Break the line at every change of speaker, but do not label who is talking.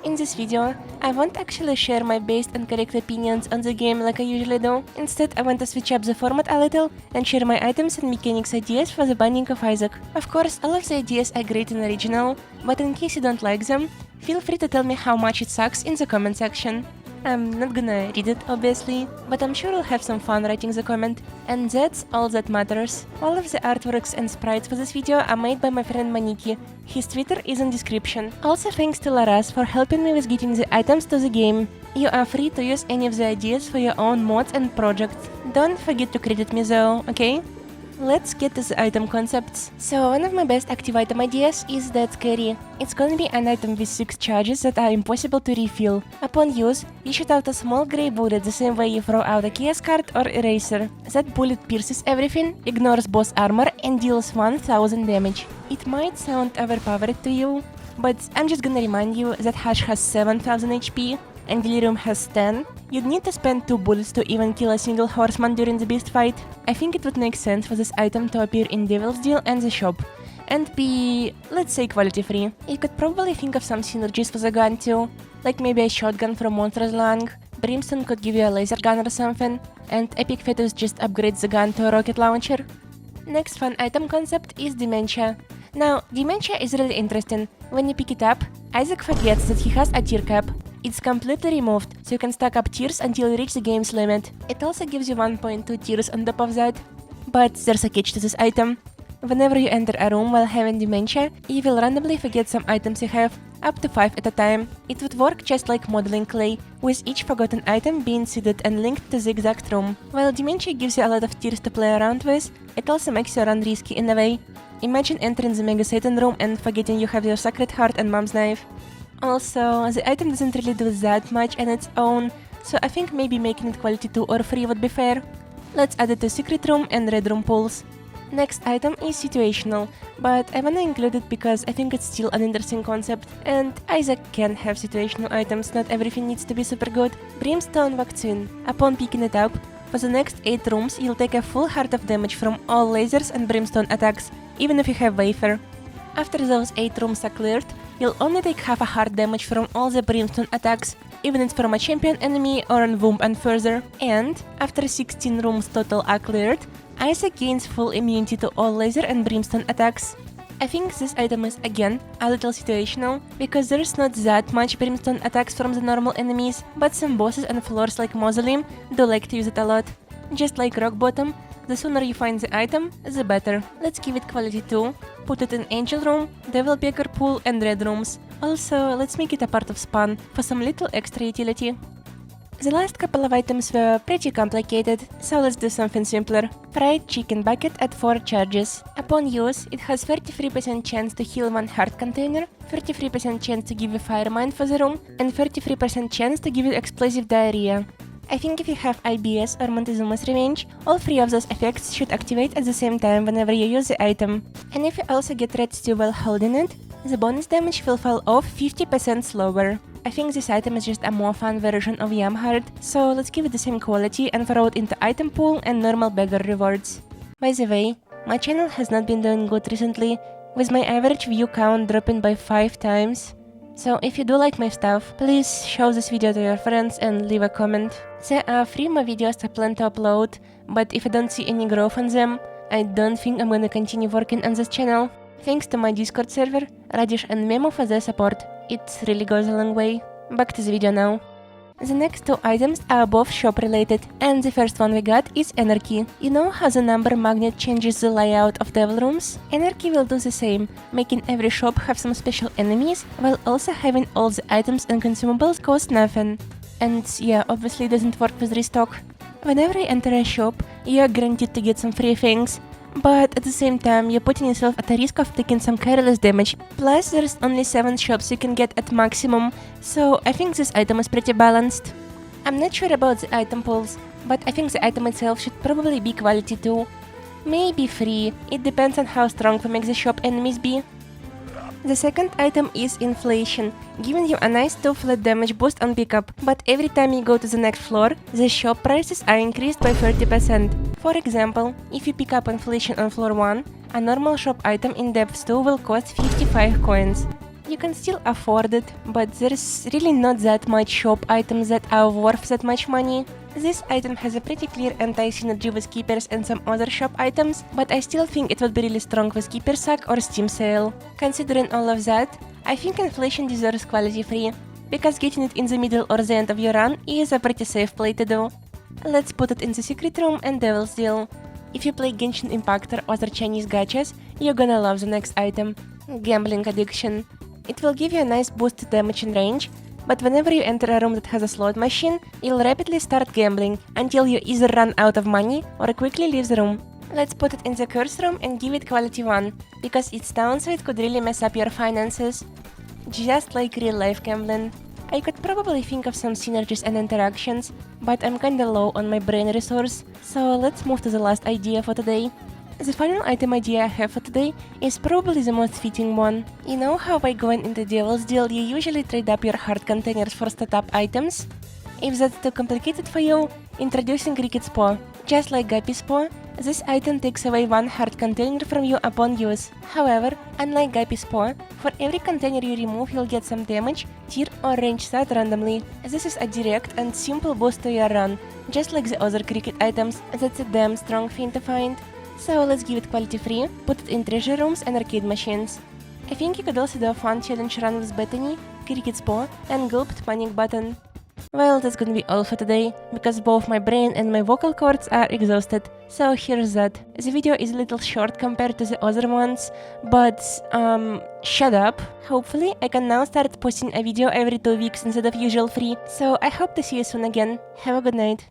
In this video, I won't actually share my based and correct opinions on the game like I usually do. Instead, I want to switch up the format a little and share my items and mechanics ideas for the Binding of Isaac. Of course, all of the ideas are great and original, but in case you don't like them, feel free to tell me how much it sucks in the comment section. I'm not gonna read it, obviously, but I'm sure I'll have some fun writing the comment. And that's all that matters. All of the artworks and sprites for this video are made by my friend Maniki. His Twitter is in description. Also thanks to Laras for helping me with getting the items to the game. You are free to use any of the ideas for your own mods and projects. Don't forget to credit me though, okay? Let's get to the item concepts. So one of my best active item ideas is that carry. It's gonna be an item with 6 charges that are impossible to refill. Upon use, you shoot out a small grey bullet the same way you throw out a chaos card or eraser. That bullet pierces everything, ignores boss armor and deals 1000 damage. It might sound overpowered to you, but I'm just gonna remind you that Hush has 7000 HP and Delirium has 10. You'd need to spend 2 bullets to even kill a single horseman during the beast fight. I think it would make sense for this item to appear in Devil's Deal and the shop, and be, let's say, quality free. You could probably think of some synergies for the gun too, like maybe a shotgun from Monster's Lung, Brimstone could give you a laser gun or something, and Epic Fetus just upgrades the gun to a rocket launcher. Next fun item concept is dementia. Now, dementia is really interesting. When you pick it up, Isaac forgets that he has a tear cap. It's completely removed, so you can stack up tears until you reach the game's limit. It also gives you 1.2 tears on top of that. But there's a catch to this item. Whenever you enter a room while having dementia, you will randomly forget some items you have, up to 5 at a time. It would work just like modeling clay, with each forgotten item being seeded and linked to the exact room. While dementia gives you a lot of tears to play around with, it also makes you run risky in a way. Imagine entering the Mega Satan room and forgetting you have your Sacred Heart and Mom's Knife. Also, the item doesn't really do that much on its own, so I think maybe making it quality 2 or 3 would be fair. Let's add it to Secret Room and Red Room pools. Next item is situational, but I wanna include it because I think it's still an interesting concept, and Isaac can have situational items, not everything needs to be super good. Brimstone Vaccine. Upon picking it up, for the next 8 rooms you'll take a full heart of damage from all lasers and brimstone attacks, even if you have Wafer. After those 8 rooms are cleared, you'll only take half a heart damage from all the brimstone attacks, even if it's from a champion enemy or on womp and further. And after 16 rooms total are cleared, Isaac gains full immunity to all laser and brimstone attacks. I think this item is again a little situational, because there's not that much brimstone attacks from the normal enemies, but some bosses and floors like Mausoleum do like to use it a lot. Just like Rock Bottom, the sooner you find the item, the better. Let's give it quality 2, put it in Angel Room, Devil Baker Pool and Red Rooms. Also, let's make it a part of Spawn for some little extra utility. The last couple of items were pretty complicated, so let's do something simpler. Fried Chicken Bucket at 4 charges. Upon use, it has 33% chance to heal 1 heart container, 33% chance to give you Fire Mine for the room, and 33% chance to give you Explosive Diarrhea. I think if you have IBS or Montezuma's Revenge, all 3 of those effects should activate at the same time whenever you use the item. And if you also get Red Stew while holding it, the bonus damage will fall off 50% slower. I think this item is just a more fun version of Yam Heart, so let's give it the same quality and throw it into item pool and normal beggar rewards. By the way, my channel has not been doing good recently, with my average view count dropping by 5 times. So if you do like my stuff, please show this video to your friends and leave a comment. There are 3 more videos I plan to upload, but if I don't see any growth on them, I don't think I'm gonna continue working on this channel. Thanks to my Discord server, Radish and Memo for their support. It really goes a long way. Back to the video now. The next 2 items are both shop related, and the first one we got is Anarchy. You know how the number magnet changes the layout of devil rooms? Anarchy will do the same, making every shop have some special enemies, while also having all the items and consumables cost nothing. And yeah, obviously doesn't work with restock. Whenever you enter a shop, you are guaranteed to get some free things, but at the same time you're putting yourself at a risk of taking some careless damage. Plus there's only 7 shops you can get at maximum, so I think this item is pretty balanced. I'm not sure about the item pools, but I think the item itself should probably be quality 2. Maybe 3, it depends on how strong we make the shop enemies be. The second item is Inflation, giving you a nice 2 flat damage boost on pickup, but every time you go to the next floor, the shop prices are increased by 30%. For example, if you pick up Inflation on floor 1, a normal shop item in depth 2 will cost 55 coins. You can still afford it, but there's really not that much shop items that are worth that much money. This item has a pretty clear anti-synergy with Keepers and some other shop items, but I still think it would be really strong with Keeper Sack or Steam Sale. Considering all of that, I think Inflation deserves quality free, because getting it in the middle or the end of your run is a pretty safe play to do. Let's put it in the secret room and Devil's Deal. If you play Genshin Impact or other Chinese gachas, you're gonna love the next item, Gambling Addiction. It will give you a nice boost to damage and range, but whenever you enter a room that has a slot machine, you'll rapidly start gambling until you either run out of money or quickly leave the room. Let's put it in the curse room and give it quality 1, because its downside could really mess up your finances. Just like real life gambling. I could probably think of some synergies and interactions, but I'm kinda low on my brain resource, so let's move to the last idea for today. The final item idea I have for today is probably the most fitting one. You know how by going into Devil's Deal you usually trade up your heart containers for stat-up items? If that's too complicated for you, introducing Cricket's Paw. Just like Guppy's Paw, this item takes away one heart container from you upon use. However, unlike Guppy's Paw, for every container you remove you'll get some damage, tier or range stat randomly. This is a direct and simple boost to your run, just like the other Cricket items. That's a damn strong thing to find. So let's give it quality free, put it in treasure rooms and arcade machines. I think you could also do a fun challenge run with Bethany, Cricket's Paw, and Gulped Panic Button. Well, that's gonna be all for today, because both my brain and my vocal cords are exhausted, so here's that. The video is a little short compared to the other ones, but shut up. Hopefully, I can now start posting a video every 2 weeks instead of usual 3, so I hope to see you soon again. Have a good night.